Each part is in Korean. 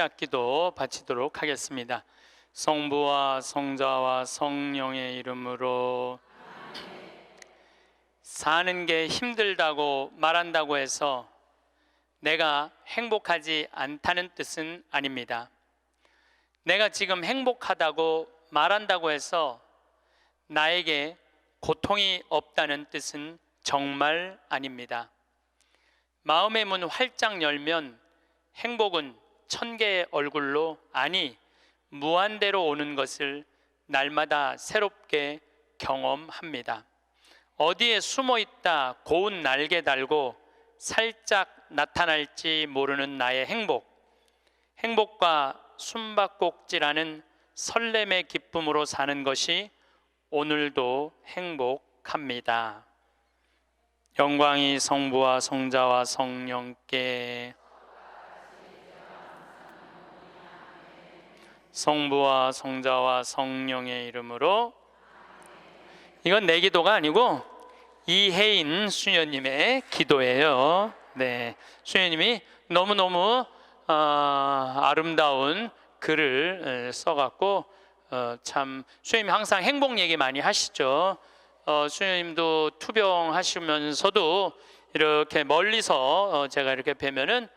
시작 기도 바치도록 하겠습니다. 성부와 성자와 성령의 이름으로. 사는 게 힘들다고 말한다고 해서 내가 행복하지 않다는 뜻은 아닙니다. 내가 지금 행복하다고 말한다고 해서 나에게 고통이 없다는 뜻은 정말 아닙니다. 마음의 문 활짝 열면 행복은 1000개의 얼굴로, 아니 무한대로 오는 것을 날마다 새롭게 경험합니다. 어디에 숨어있다 고운 날개 달고 살짝 나타날지 모르는 나의 행복과 숨바꼭질하는 설렘의 기쁨으로 사는 것이 오늘도 행복합니다. 영광이 성부와 성자와 성령께. 성부와 성자와 성령의 이름으로. 이건 내 기도가 아니고 이혜인 수녀님의 기도예요. 네, 수녀님이 너무너무 아름다운 글을 써갖고 참 수녀님이 항상 행복 얘기 많이 하시죠. 수녀님도 투병하시면서도 이렇게 멀리서 제가 이렇게 뵈면은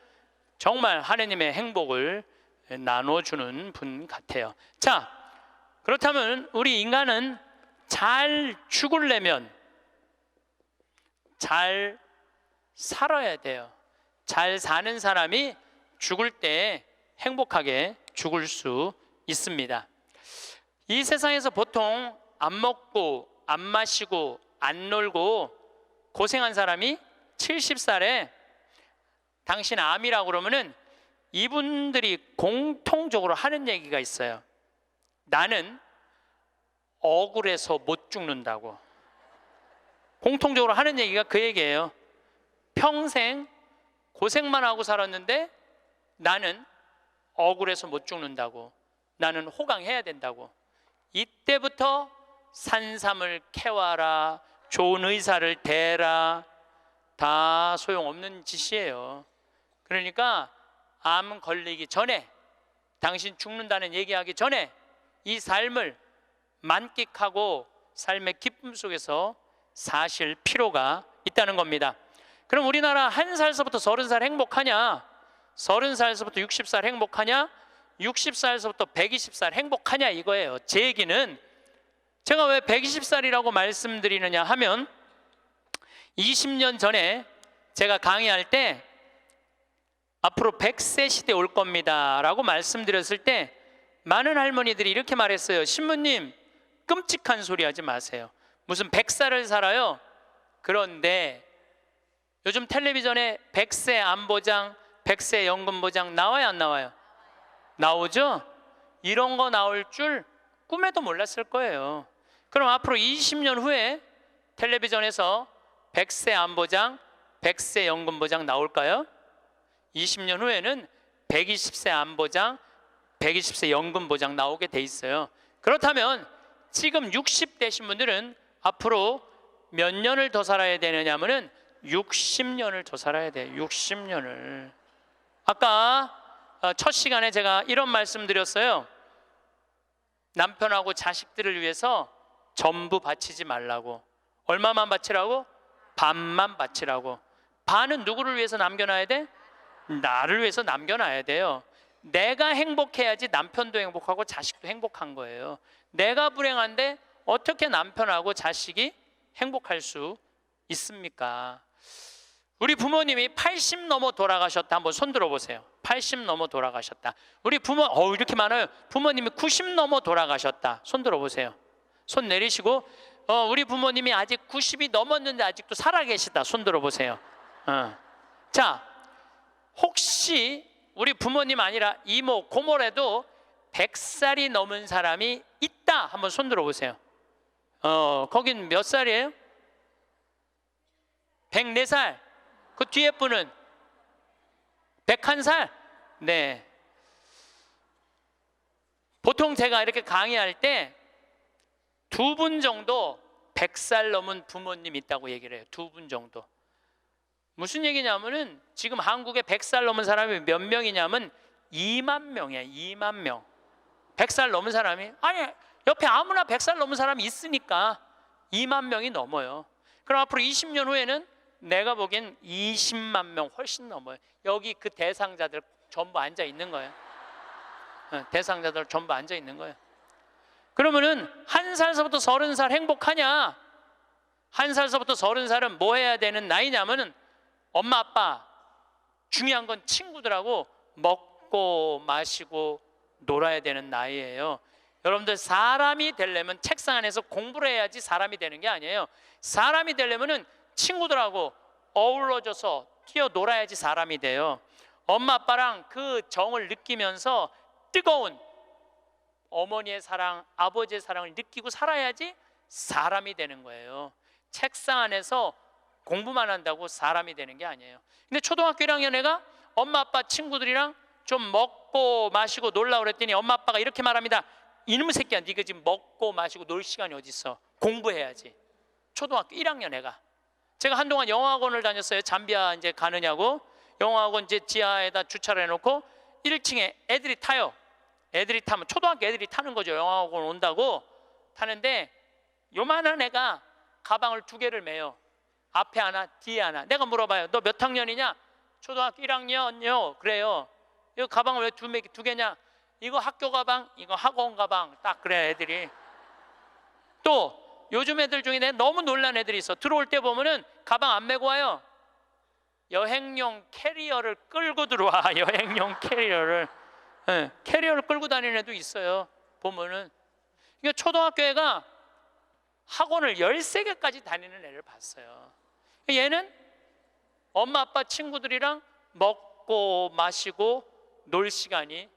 정말 하느님의 행복을 나눠주는 분 같아요. 자, 그렇다면 우리 인간은 잘 죽으려면 잘 살아야 돼요. 잘 사는 사람이 죽을 때 행복하게 죽을 수 있습니다. 이 세상에서 보통 안 먹고 안 마시고 안 놀고 고생한 사람이 70살에 당신 암이라고 그러면은 이분들이 공통적으로 하는 얘기가 있어요. 나는 억울해서 못 죽는다고. 공통적으로 하는 얘기가 그 얘기예요. 평생 고생만 하고 살았는데 나는 억울해서 못 죽는다고. 나는 호강해야 된다고. 이때부터 산삼을 캐와라, 좋은 의사를 대라, 다 소용없는 짓이에요. 그러니까 암 걸리기 전에, 당신 죽는다는 얘기하기 전에 이 삶을 만끽하고 삶의 기쁨 속에서 사실 필요가 있다는 겁니다. 그럼 우리나라 1살서부터 30살 행복하냐? 30살서부터 60살 행복하냐? 60살서부터 120살 행복하냐 이거예요. 제 얘기는 제가 왜 120살이라고 말씀드리느냐 하면 20년 전에 제가 강의할 때 앞으로 100세 시대 올 겁니다 라고 말씀드렸을 때 많은 할머니들이 이렇게 말했어요. 신부님, 끔찍한 소리 하지 마세요. 무슨 100살을 살아요? 그런데 요즘 텔레비전에 100세 안보장, 100세 연금보장 나와요 안 나와요? 나오죠? 이런 거 나올 줄 꿈에도 몰랐을 거예요. 그럼 앞으로 20년 후에 텔레비전에서 100세 안보장, 100세 연금보장 나올까요? 20년 후에는 120세 안보장, 120세 연금보장 나오게 돼 있어요. 그렇다면 지금 60대신 분들은 앞으로 몇 년을 더 살아야 되느냐면은 60년을 더 살아야 돼요. 60년을. 아까 첫 시간에 제가 이런 말씀 드렸어요. 남편하고 자식들을 위해서 전부 바치지 말라고. 얼마만 바치라고? 반만 바치라고. 반은 누구를 위해서 남겨놔야 돼? 나를 위해서 남겨놔야 돼요. 내가 행복해야지 남편도 행복하고 자식도 행복한 거예요. 내가 불행한데 어떻게 남편하고 자식이 행복할 수 있습니까? 우리 부모님이 80 넘어 돌아가셨다. 한번 손 들어보세요. 80 넘어 돌아가셨다. 우리 부모, 이렇게 많아요. 부모님이 90 넘어 돌아가셨다. 손 들어보세요. 손 내리시고, 우리 부모님이 아직 90이 넘었는데 아직도 살아계시다. 손 들어보세요. 자, 혹시 우리 부모님 아니라 이모, 고모라도 100살이 넘은 사람이 있다. 한번 손 들어보세요. 거긴 몇 살이에요? 104살. 그 뒤에 분은 101살? 네. 보통 제가 이렇게 강의할 때 2분 정도 100살 넘은 부모님 있다고 얘기를 해요. 2분 정도. 무슨 얘기냐면은 지금 한국에 100살 넘은 사람이 몇 명이냐면 2만 명이에요. 2만 명. 100살 넘은 사람이, 아니 옆에 아무나 100살 넘은 사람이 있으니까 2만 명이 넘어요. 그럼 앞으로 20년 후에는 내가 보기엔 20만 명 훨씬 넘어요. 여기 그 대상자들 전부 앉아 있는 거예요. 대상자들 전부 앉아 있는 거예요. 그러면은 1살서부터 30살 행복하냐? 1살서부터 30살은 뭐 해야 되는 나이냐면은 엄마 아빠, 중요한 건 친구들하고 먹고 마시고 놀아야 되는 나이예요. 여러분들, 사람이 되려면 책상 안에서 공부를 해야지 사람이 되는 게 아니에요. 사람이 되려면은 친구들하고 어우러져서 뛰어놀아야지 사람이 돼요. 엄마 아빠랑 그 정을 느끼면서 뜨거운 어머니의 사랑, 아버지의 사랑을 느끼고 살아야지 사람이 되는 거예요. 책상 안에서 공부만 한다고 사람이 되는 게 아니에요. 근데 초등학교 1학년 애가 엄마 아빠 친구들이랑 좀 먹고 마시고 놀라 그랬더니 엄마 아빠가 이렇게 말합니다. 이놈의 새끼야, 네가 지금 먹고 마시고 놀 시간이 어디 있어? 공부해야지. 초등학교 1학년 애가. 제가 한동안 영어학원을 다녔어요. 잠비아 이제 가느냐고. 영어학원 이제 지하에다 주차를 해놓고 1층에 애들이 타요. 애들이 타면 초등학교 애들이 타는 거죠. 영어학원 온다고 타는데 요만한 애가 가방을 2개를 메요. 앞에 하나, 뒤에 하나. 내가 물어봐요. 너 몇 학년이냐? 초등학교 1학년요. 그래요. 이거 가방을 왜 2개냐? 이거 학교 가방, 이거 학원 가방. 딱 그래 애들이. 또 요즘 애들 중에 내가 너무 놀란 애들이 있어. 들어올 때 보면은 가방 안 메고 와요. 여행용 캐리어를 끌고 들어와. 여행용 캐리어를. 캐리어를 끌고 다니는 애도 있어요. 보면은. 이게 초등학교 애가 학원을 13개까지 다니는 애를 봤어요. 얘는 엄마 아빠 친구들이랑 먹고 마시고 놀 시간이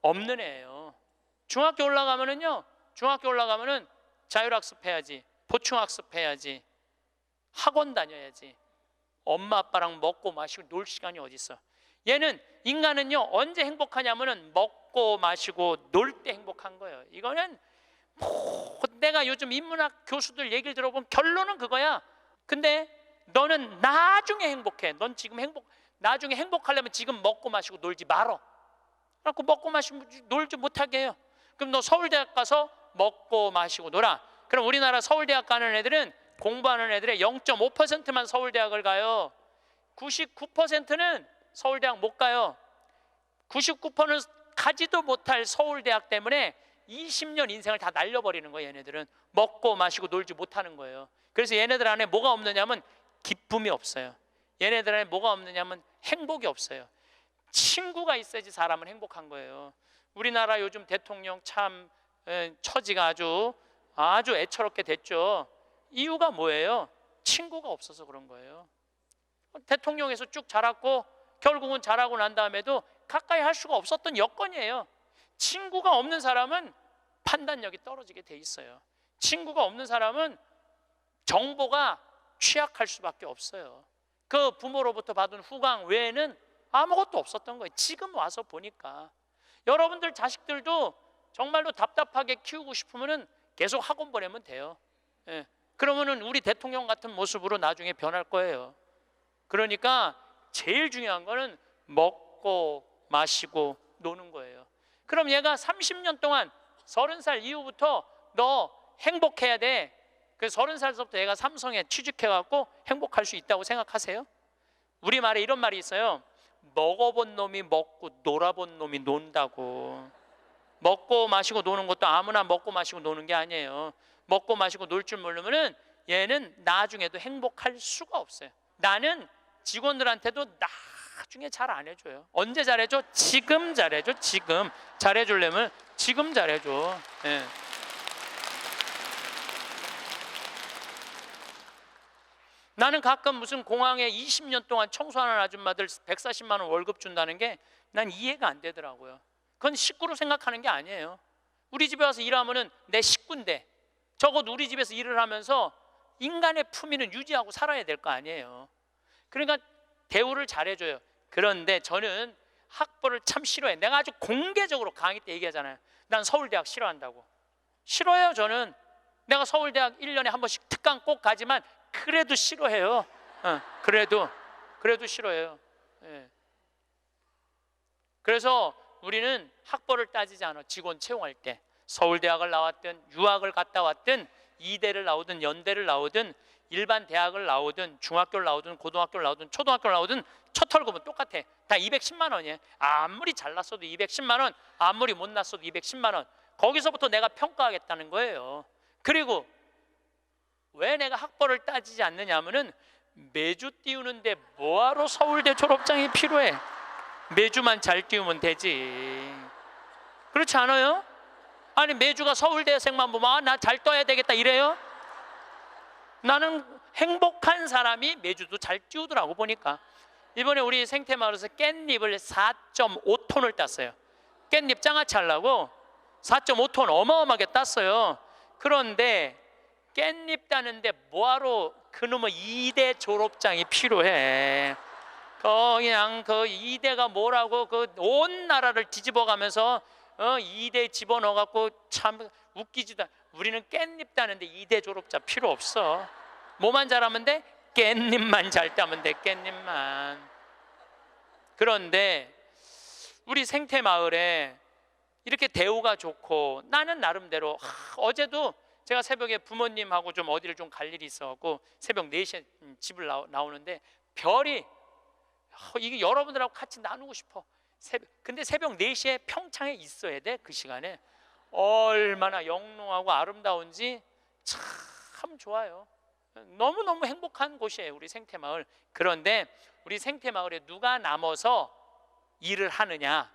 없는 애예요. 중학교 올라가면은요, 중학교 올라가면은 자율학습 해야지, 보충학습 해야지, 학원 다녀야지. 엄마 아빠랑 먹고 마시고 놀 시간이 어디 있어? 얘는, 인간은요 언제 행복하냐면은 먹고 마시고 놀 때 행복한 거예요. 이거는 내가 요즘 인문학 교수들 얘기를 들어보면 결론은 그거야. 근데 너는 나중에 행복해. 넌 지금 나중에 행복하려면 지금 먹고 마시고 놀지 말어. 그래갖고 먹고 마시고 놀지 못하게 해요. 그럼 너 서울대학 가서 먹고 마시고 놀아. 그럼 우리나라 서울대학 가는 애들은, 공부하는 애들의 0.5%만 서울대학을 가요. 99%는 서울대학 못 가요. 99%는 가지도 못할 서울대학 때문에 20년 인생을 다 날려버리는 거예요. 얘네들은 먹고 마시고 놀지 못하는 거예요. 그래서 얘네들 안에 뭐가 없느냐면 기쁨이 없어요. 얘네들 안에 뭐가 없느냐면 행복이 없어요. 친구가 있어야지 사람은 행복한 거예요. 우리나라 요즘 대통령 참 처지가 아주 애처롭게 됐죠. 이유가 뭐예요? 친구가 없어서 그런 거예요. 대통령에서 쭉 자랐고 결국은 자라고 난 다음에도 가까이 할 수가 없었던 여건이에요. 친구가 없는 사람은 판단력이 떨어지게 돼 있어요. 친구가 없는 사람은 정보가 취약할 수밖에 없어요. 그 부모로부터 받은 후광 외에는 아무것도 없었던 거예요. 지금 와서 보니까. 여러분들 자식들도 정말로 답답하게 키우고 싶으면 계속 학원 보내면 돼요. 그러면은 우리 대통령 같은 모습으로 나중에 변할 거예요. 그러니까 제일 중요한 거는 먹고 마시고 노는 거예요. 그럼 얘가 30년 동안 30살 이후부터 너 행복해야 돼. 그래서 30살부터 얘가 삼성에 취직해갖고 행복할 수 있다고 생각하세요? 우리말에 이런 말이 있어요. 먹어본 놈이 먹고 놀아본 놈이 논다고. 먹고 마시고 노는 것도 아무나 먹고 마시고 노는 게 아니에요. 먹고 마시고 놀 줄 모르면은 얘는 나중에도 행복할 수가 없어요. 나는 직원들한테도 나중에 잘 안 해줘요. 언제 잘해줘? 지금 잘해줘. 지금 잘해주려면 지금 잘해줘. 나는 가끔 무슨 공항에 20년 동안 청소하는 아줌마들 140만 원 월급 준다는 게 난 이해가 안 되더라고요. 그건 식구로 생각하는 게 아니에요. 우리 집에 와서 일하면은 내 식구인데 적어도 우리 집에서 일을 하면서 인간의 품위는 유지하고 살아야 될 거 아니에요. 그러니까 대우를 잘해줘요. 그런데 저는 학벌을 참 싫어해. 내가 아주 공개적으로 강의 때 얘기하잖아요. 난 서울대학 싫어한다고. 싫어해요. 저는 내가 서울대학 1년에 한 번씩 특강 꼭 가지만 그래도 싫어해요. 그래도 싫어해요. 그래서 우리는 학벌을 따지지 않아. 직원 채용할 때 서울대학을 나왔든 유학을 갔다 왔든 이대를 나오든 연대를 나오든 일반 대학을 나오든 중학교를 나오든 고등학교를 나오든 초등학교를 나오든 첫 월급은 똑같아. 다 210만 원이에요. 아무리 잘났어도 210만 원, 아무리 못났어도 210만 원. 거기서부터 내가 평가하겠다는 거예요. 그리고 왜 내가 학벌을 따지지 않느냐 하면은 매주 띄우는데 뭐하러 서울대 졸업장이 필요해? 매주만 잘 띄우면 되지. 그렇지 않아요? 아니 매주가 서울대생만 보면 나 잘 떠야 되겠다 이래요? 나는 행복한 사람이 매주도 잘 띄우더라고. 보니까 이번에 우리 생태마을에서 깻잎을 4.5톤을 땄어요. 깻잎 장아찌 하려고 4.5톤 어마어마하게 땄어요. 그런데 깻잎 따는데 뭐하러 그놈의 2대 졸업장이 필요해? 그냥 그 2대가 뭐라고 그 온 나라를 뒤집어가면서 2대 집어넣어갖고 참 웃기지도. 우리는 깻잎 따는데 2대 졸업자 필요 없어. 뭐만 잘하면 돼? 깻잎만 잘 따면 돼. 깻잎만. 그런데 우리 생태마을에 이렇게 대우가 좋고 나는 나름대로 어제도 제가 새벽에 부모님하고 좀 어디를 좀 갈 일이 있어갖고 새벽 4시에 집을 나오는데 별이 이게 여러분들하고 같이 나누고 싶어. 근데 새벽 4시에 평창에 있어야 돼. 그 시간에 얼마나 영롱하고 아름다운지 참 좋아요. 너무너무 행복한 곳이에요 우리 생태마을. 그런데 우리 생태마을에 누가 남아서 일을 하느냐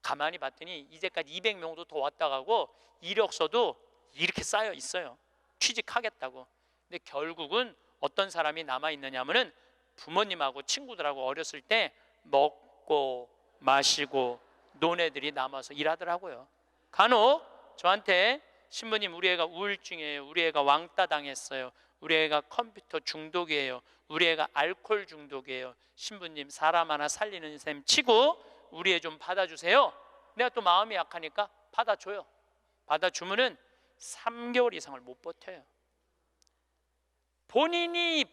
가만히 봤더니 이제까지 200명도 더 왔다 가고 이력서도 이렇게 쌓여 있어요. 취직하겠다고. 근데 결국은 어떤 사람이 남아 있느냐면은 부모님하고 친구들하고 어렸을 때 먹고 마시고 논 애들이 남아서 일하더라고요. 간혹 저한테 신부님 우리 애가 우울증이에요. 우리 애가 왕따 당했어요. 우리 애가 컴퓨터 중독이에요. 우리 애가 알코올 중독이에요. 신부님 사람 하나 살리는 셈 치고 우리 애 좀 받아주세요. 내가 또 마음이 약하니까 받아줘요. 받아주면은 3개월 이상을 못 버텨요. 본인이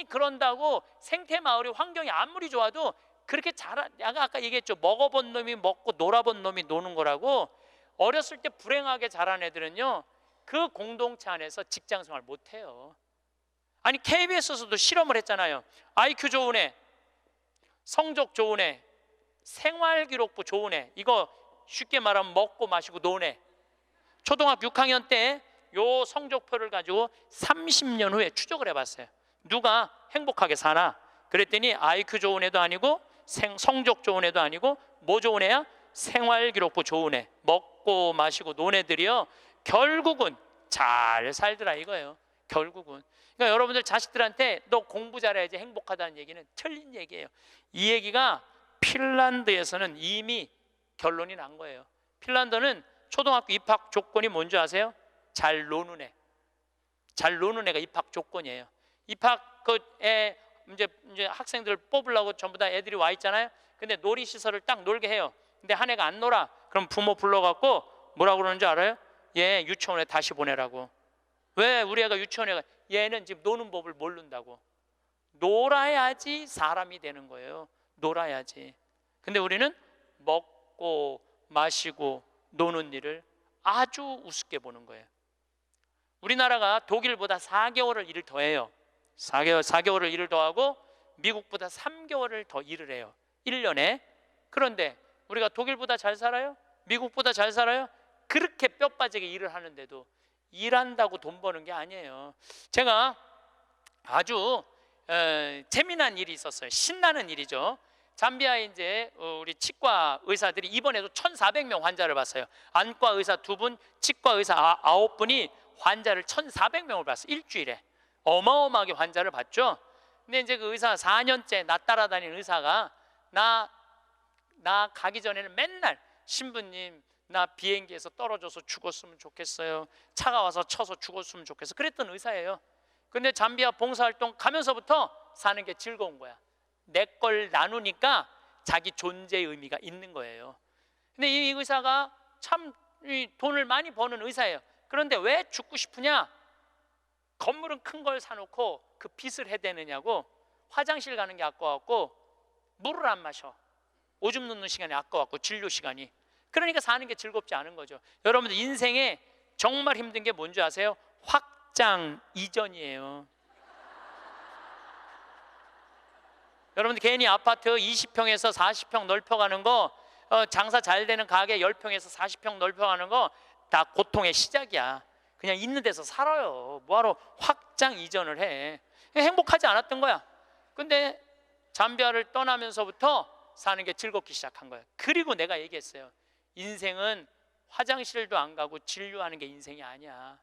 그런다고 생태마을의 환경이 아무리 좋아도 그렇게 내가 아까 얘기했죠. 먹어본 놈이 먹고 놀아본 놈이 노는 거라고. 어렸을 때 불행하게 자란 애들은요 그 공동체 안에서 직장생활 못해요. 아니 KBS에서도 실험을 했잖아요. IQ 좋은 애, 성적 좋은 애, 생활기록부 좋은 애, 이거 쉽게 말하면 먹고 마시고 노는 애. 초등학교 6학년 때 요 성적표를 가지고 30년 후에 추적을 해봤어요. 누가 행복하게 사나? 그랬더니 IQ 좋은 애도 아니고 성적 좋은 애도 아니고 뭐 좋은 애야? 생활기록부 좋은 애, 먹고 마시고 노는 애들이요 결국은 잘 살더라 이거예요. 결국은. 그러니까 여러분들 자식들한테 너 공부 잘해야지 행복하다는 얘기는 틀린 얘기예요. 이 얘기가 핀란드에서는 이미 결론이 난 거예요. 핀란드는 초등학교 입학 조건이 뭔지 아세요? 잘 노는 애. 잘 노는 애가 입학 조건이에요. 입학 애 이제 학생들 뽑으려고 전부 다 애들이 와 있잖아요. 근데 놀이시설을 딱 놀게 해요. 근데 한 애가 안 놀아. 그럼 부모 불러갖고 뭐라고 그러는 줄 알아요? 얘 유치원에 다시 보내라고. 왜 우리 애가 유치원에 가? 얘는 지금 노는 법을 모른다고. 놀아야지 사람이 되는 거예요. 놀아야지. 근데 우리는 먹고 마시고 노는 일을 아주 우습게 보는 거예요. 우리나라가 독일보다 4개월을 일을 더 해요. 4개월을 일을 더 하고 미국보다 3개월을 더 일을 해요. 1년에. 그런데 우리가 독일보다 잘 살아요? 미국보다 잘 살아요? 그렇게 뼈 빠지게 일을 하는데도 일한다고 돈 버는 게 아니에요. 제가 아주 재미난 일이 있었어요. 신나는 일이죠. 잠비아에 이제 우리 치과 의사들이 이번에도 1,400명 환자를 봤어요. 안과 의사 2분, 치과 의사 9분이 환자를 1,400명을 봤어요. 일주일에. 어마어마하게 환자를 봤죠. 근데 이제 그 의사 4년째 나 따라다니는 의사가 나 가기 전에는 맨날 신부님 나 비행기에서 떨어져서 죽었으면 좋겠어요. 차가 와서 쳐서 죽었으면 좋겠어. 그랬던 의사예요. 근데 잠비아 봉사활동 가면서부터 사는 게 즐거운 거야. 내 걸 나누니까 자기 존재의 의미가 있는 거예요. 근데 이 의사가 참 돈을 많이 버는 의사예요. 그런데 왜 죽고 싶으냐? 건물은 큰 걸 사놓고 그 빚을 해대느냐고. 화장실 가는 게 아까워갖고 물을 안 마셔. 오줌 누는 시간이 아까웠고 진료 시간이. 그러니까 사는 게 즐겁지 않은 거죠. 여러분들 인생에 정말 힘든 게 뭔지 아세요? 확장 이전이에요. 여러분들 괜히 아파트 20평에서 40평 넓혀가는 거, 장사 잘 되는 가게 10평에서 40평 넓혀가는 거 다 고통의 시작이야. 그냥 있는 데서 살아요. 뭐하러 확장 이전을 해. 행복하지 않았던 거야. 근데 잠비아를 떠나면서부터 사는 게 즐겁기 시작한 거예요. 그리고 내가 얘기했어요. 인생은 화장실도 안 가고 진료하는 게 인생이 아니야.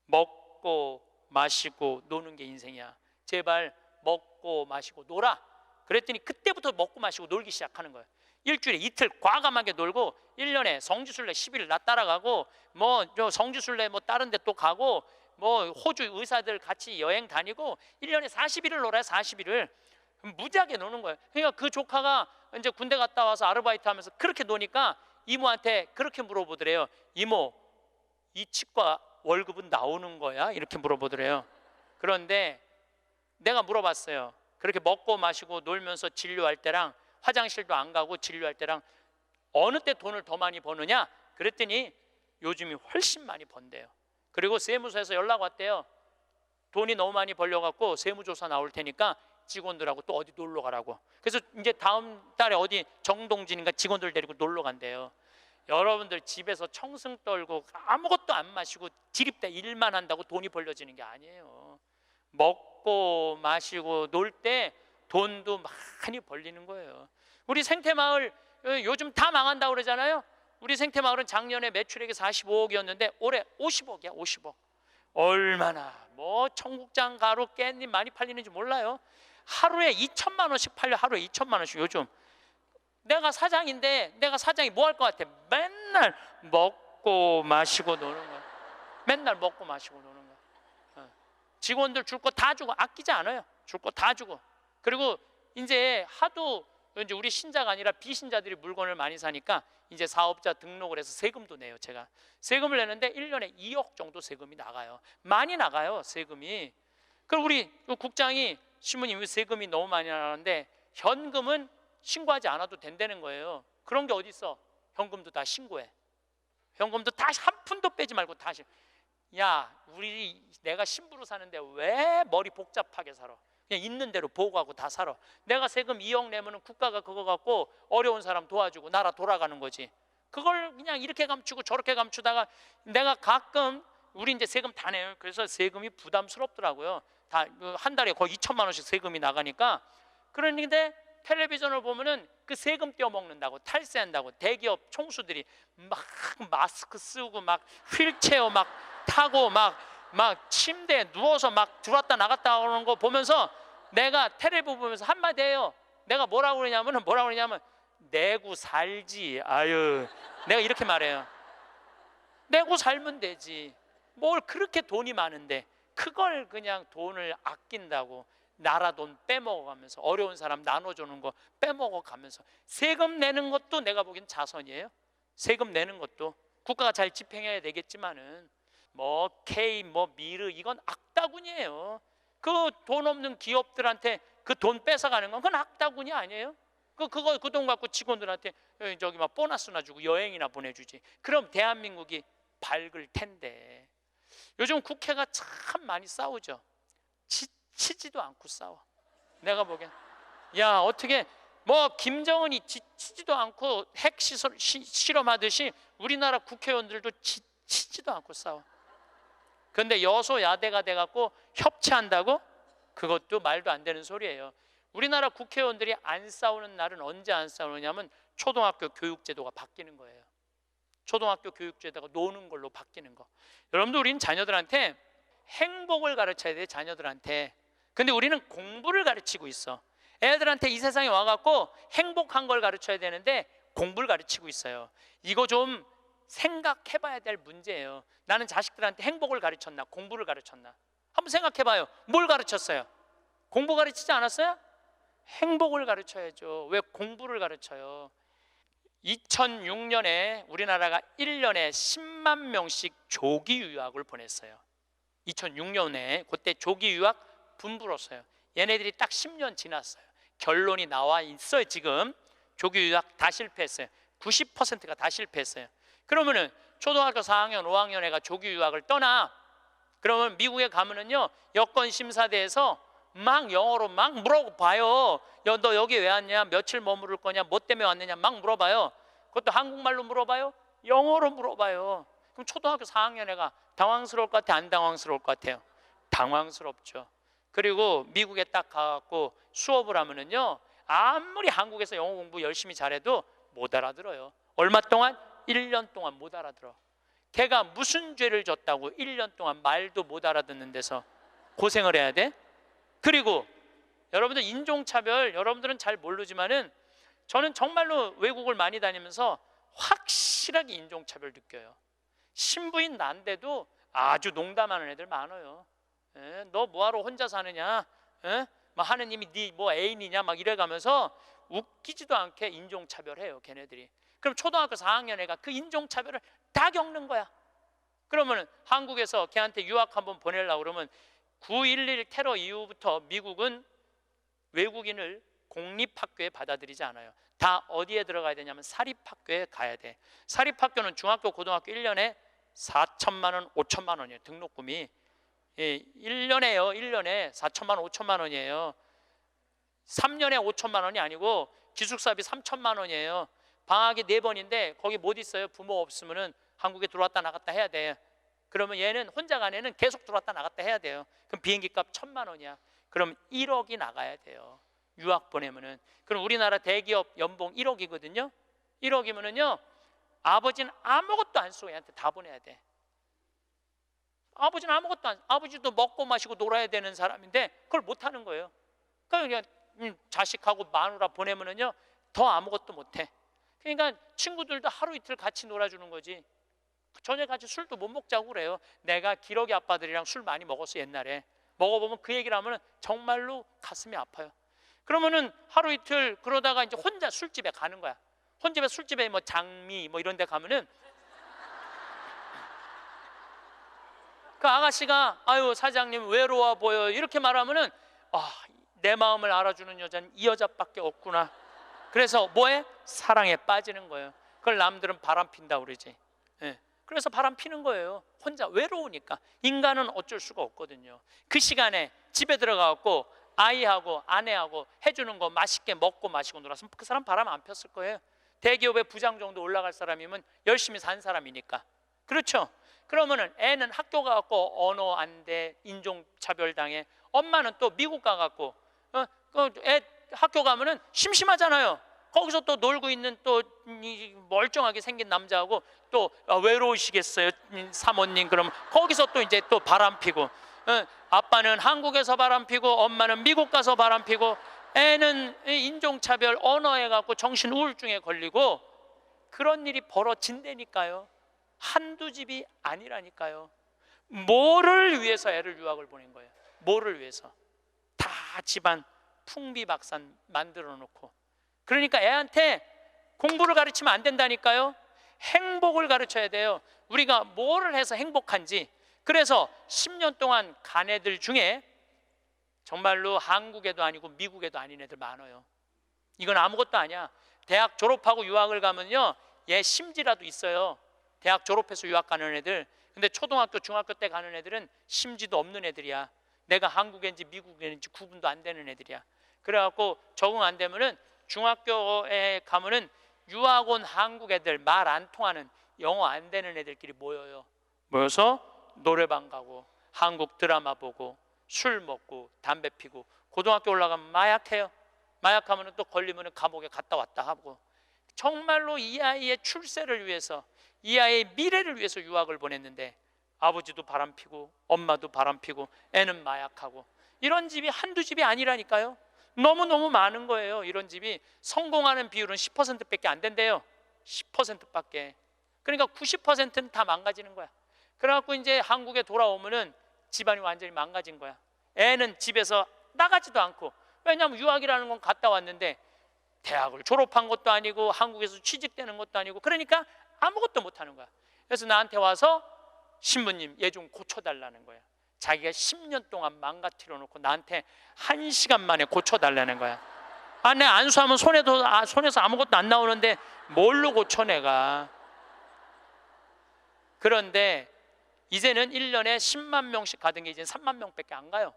먹고 마시고 노는 게 인생이야. 제발 먹고 마시고 놀아. 그랬더니 그때부터 먹고 마시고 놀기 시작하는 거예요. 일주일에 이틀 과감하게 놀고 1년에 성지순례 10일 나 따라가고 뭐 성지순례 뭐 다른 데 또 가고 뭐 호주 의사들 같이 여행 다니고 1년에 40일을 놀아요. 40일을 무지하게 노는 거예요. 그러니까 그 조카가 이제 군대 갔다 와서 아르바이트 하면서 그렇게 노니까 이모한테 그렇게 물어보더래요. 이모, 이 치과 월급은 나오는 거야? 이렇게 물어보더래요. 그런데 내가 물어봤어요. 그렇게 먹고 마시고 놀면서 진료할 때랑 화장실도 안 가고 진료할 때랑 어느 때 돈을 더 많이 버느냐? 그랬더니 요즘이 훨씬 많이 번대요. 그리고 세무서에서 연락 왔대요. 돈이 너무 많이 벌려갖고 세무조사 나올 테니까 직원들하고 또 어디 놀러 가라고. 그래서 이제 다음 달에 어디 정동진인가 직원들 데리고 놀러 간대요. 여러분들 집에서 청승 떨고 아무것도 안 마시고 지립대 일만 한다고 돈이 벌려지는 게 아니에요. 먹고 마시고 놀 때 돈도 많이 벌리는 거예요. 우리 생태마을 요즘 다 망한다고 그러잖아요. 우리 생태마을은 작년에 매출액이 45억이었는데 올해 50억이야. 50억. 얼마나 뭐 청국장, 가루, 깻잎 많이 팔리는지 몰라요. 하루에 2천만 원씩 팔려. 하루에 2천만 원씩. 요즘 내가 사장인데 내가 사장이 뭐 할 것 같아? 맨날 먹고 마시고 노는 거야. 맨날 먹고 마시고 노는 거야. 직원들 줄 거 다 주고 아끼지 않아요. 줄 거 다 주고. 그리고 이제 하도 이제 우리 신자가 아니라 비신자들이 물건을 많이 사니까 이제 사업자 등록을 해서 세금도 내요. 제가 세금을 내는데 1년에 2억 정도 세금이 나가요. 많이 나가요, 세금이. 그럼 우리 국장이 신부님 세금이 너무 많이 나가는데 현금은 신고하지 않아도 된다는 거예요. 그런 게 어디 있어? 현금도 다 신고해. 현금도 다 한 푼도 빼지 말고 다 야, 내가 신부로 사는데 왜 머리 복잡하게 살아? 그냥 있는 대로 보고하고 다 살아. 내가 세금 2억 내면은 국가가 그거 갖고 어려운 사람 도와주고 나라 돌아가는 거지. 그걸 그냥 이렇게 감추고 저렇게 감추다가 내가 가끔 우리 이제 세금 다 내요. 그래서 세금이 부담스럽더라고요. 다 한 달에 거의 2천만 원씩 세금이 나가니까. 그런데 텔레비전을 보면은 그 세금 떼어먹는다고 탈세한다고 대기업 총수들이 막 마스크 쓰고 막 휠체어 막 타고 막 침대에 누워서 막 들어왔다 나갔다 하는 거 보면서 내가 텔레비 보면서 한마디 해요. 내가 뭐라고 그러냐면 내고 살지. 아유, 내가 이렇게 말해요. 내고 살면 되지. 뭘 그렇게 돈이 많은데 그걸 그냥 돈을 아낀다고 나라 돈 빼먹어가면서 어려운 사람 나눠주는 거 빼먹어가면서 세금 내는 것도 내가 보기엔 자선이에요. 세금 내는 것도 국가가 잘 집행해야 되겠지만은 뭐 K 뭐 미르 이건 악다군이에요. 그 돈 없는 기업들한테 그 돈 뺏어가는 건 그건 악다군이 아니에요. 그 돈 갖고 직원들한테 저기 막 보너스나 주고 여행이나 보내주지. 그럼 대한민국이 밝을 텐데. 요즘 국회가 참 많이 싸우죠. 지치지도 않고 싸워. 내가 보기엔 야 어떻게 뭐 김정은이 지치지도 않고 핵 실험하듯이 우리나라 국회의원들도 지치지도 않고 싸워. 그런데 여소야대가 돼갖고 협치한다고? 그것도 말도 안 되는 소리예요. 우리나라 국회의원들이 안 싸우는 날은 언제 안 싸우느냐면 초등학교 교육제도가 바뀌는 거예요. 초등학교 교육제도가 노는 걸로 바뀌는 거. 여러분들 우리는 자녀들한테 행복을 가르쳐야 돼요. 자녀들한테. 근데 우리는 공부를 가르치고 있어. 애들한테 이 세상에 와갖고 행복한 걸 가르쳐야 되는데 공부를 가르치고 있어요. 이거 좀 생각해봐야 될 문제예요. 나는 자식들한테 행복을 가르쳤나 공부를 가르쳤나 한번 생각해봐요. 뭘 가르쳤어요? 공부 가르치지 않았어요? 행복을 가르쳐야죠. 왜 공부를 가르쳐요? 2006년에 우리나라가 1년에 10만 명씩 조기 유학을 보냈어요. 2006년에 그때 조기 유학 분불었어요. 얘네들이 딱 10년 지났어요. 결론이 나와 있어요. 지금 조기 유학 다 실패했어요. 90%가 다 실패했어요. 그러면은 초등학교 4학년, 5학년 애가 조기 유학을 떠나. 그러면 미국에 가면은요, 여권 심사대에서 막 영어로 막 물어봐요. 너 여기 왜 왔냐? 며칠 머무를 거냐? 뭐 때문에 왔느냐? 막 물어봐요. 그것도 한국말로 물어봐요? 영어로 물어봐요. 그럼 초등학교 4학년 애가 당황스러울 것 같아? 안 당황스러울 것 같아요? 당황스럽죠. 그리고 미국에 딱 가갖고 수업을 하면은요, 아무리 한국에서 영어 공부 열심히 잘해도 못 알아들어요. 얼마 동안? 1년 동안 못 알아들어. 걔가 무슨 죄를 졌다고 1년 동안 말도 못 알아듣는 데서 고생을 해야 돼? 그리고 여러분들 인종차별, 여러분들은 잘 모르지만은 저는 정말로 외국을 많이 다니면서 확실하게 인종차별 느껴요. 신부인 난데도 아주 농담하는 애들 많아요. 너 뭐하러 혼자 사느냐? 막 하느님이 네 뭐 애인이냐? 막 이래가면서 웃기지도 않게 인종차별해요, 걔네들이. 그럼 초등학교 4학년 애가 그 인종차별을 다 겪는 거야. 그러면 한국에서 걔한테 유학 한번 보내려고 그러면 9.11 테러 이후부터 미국은 외국인을 공립학교에 받아들이지 않아요. 다 어디에 들어가야 되냐면 사립학교에 가야 돼. 사립학교는 중학교, 고등학교 1년에 4천만 원, 5천만 원이에요. 등록금이. 1년에요. 1년에 4천만 원, 5천만 원이에요. 3년에 5천만 원이 아니고 기숙사비 3천만 원이에요. 방학이 4번인데 거기 못 있어요. 부모 없으면은 한국에 들어왔다 나갔다 해야 돼. 그러면 얘는 혼자 간 애는 계속 들어왔다 나갔다 해야 돼요. 그럼 비행기 값 1,000만 원이야. 그럼 1억이 나가야 돼요. 유학 보내면은. 그럼 우리나라 대기업 연봉 1억이거든요. 1억이면은요, 아버지는 아무것도 안 쓰고 얘한테 다 보내야 돼. 아버지는 아무것도 안, 아버지도 먹고 마시고 놀아야 되는 사람인데 그걸 못 하는 거예요. 그러니까 그냥 자식하고 마누라 보내면은요, 더 아무것도 못 해. 그러니까 친구들도 하루 이틀 같이 놀아주는 거지. 저녁 같이 술도 못 먹자고 그래요. 내가 기러기 아빠들이랑 술 많이 먹었어 옛날에. 먹어보면 그 얘기를 하면 정말로 가슴이 아파요. 그러면은 하루 이틀 그러다가 이제 혼자 술집에 가는 거야. 혼자 술집에 뭐 장미 뭐 이런 데 가면은 그 아가씨가 아유 사장님 외로워 보여 이렇게 말하면은 내 마음을 알아주는 여자는 이 여자밖에 없구나. 그래서 뭐해? 사랑에 빠지는 거예요. 그걸 남들은 바람 핀다고 그러지. 그래서 바람 피는 거예요. 혼자 외로우니까. 인간은 어쩔 수가 없거든요. 그 시간에 집에 들어가고 아이하고 아내하고 해주는 거 맛있게 먹고 마시고 놀았으면 그 사람 바람 안 폈을 거예요. 대기업의 부장 정도 올라갈 사람이면 열심히 산 사람이니까. 그렇죠? 그러면은 애는 학교 가갖고 언어 안 돼, 인종차별 당해. 엄마는 또 미국 가갖고 애 학교 가면은 심심하잖아요. 거기서 또 놀고 있는 또 멀쩡하게 생긴 남자하고 또 외로우시겠어요 사모님. 그러면 거기서 또 이제 또 바람 피고, 아빠는 한국에서 바람 피고 엄마는 미국 가서 바람 피고, 애는 인종차별 언어에 갖고 정신 우울증에 걸리고, 그런 일이 벌어진다니까요. 한두 집이 아니라니까요. 뭐를 위해서 애를 유학을 보낸 거예요? 뭐를 위해서? 다 집안 풍비박산 만들어 놓고. 그러니까 애한테 공부를 가르치면 안 된다니까요. 행복을 가르쳐야 돼요. 우리가 뭐를 해서 행복한지. 그래서 10년 동안 간 애들 중에 정말로 한국에도 아니고 미국에도 아닌 애들 많아요. 이건 아무것도 아니야. 대학 졸업하고 유학을 가면요, 얘 심지라도 있어요. 대학 졸업해서 유학 가는 애들. 근데 초등학교 중학교 때 가는 애들은 심지도 없는 애들이야. 내가 한국인지 미국인지 구분도 안 되는 애들이야. 그래갖고 적응 안 되면은 중학교에 가면은 유학 온 한국 애들, 말 안 통하는 영어 안 되는 애들끼리 모여요. 모여서 노래방 가고 한국 드라마 보고 술 먹고 담배 피고, 고등학교 올라가면 마약해요. 마약하면 또 걸리면 감옥에 갔다 왔다 하고. 정말로 이 아이의 출세를 위해서, 이 아이의 미래를 위해서 유학을 보냈는데 아버지도 바람피고 엄마도 바람피고 애는 마약하고. 이런 집이 한두 집이 아니라니까요. 너무너무 많은 거예요. 이런 집이. 성공하는 비율은 10%밖에 안 된대요. 10%밖에. 그러니까 90%는 다 망가지는 거야. 그래갖고 이제 한국에 돌아오면은 집안이 완전히 망가진 거야. 애는 집에서 나가지도 않고. 왜냐하면 유학이라는 건 갔다 왔는데 대학을 졸업한 것도 아니고 한국에서 취직되는 것도 아니고, 그러니까 아무것도 못하는 거야. 그래서 나한테 와서 신부님 얘 좀 고쳐달라는 거야. 자기가 10년 동안 망가뜨려 놓고 나한테 1시간 만에 고쳐달라는 거야. 아, 내 안수하면 손에서 아무것도 안 나오는데 뭘로 고쳐 내가. 그런데 이제는 1년에 10만 명씩 가던 게 이제 3만 명밖에 안 가요.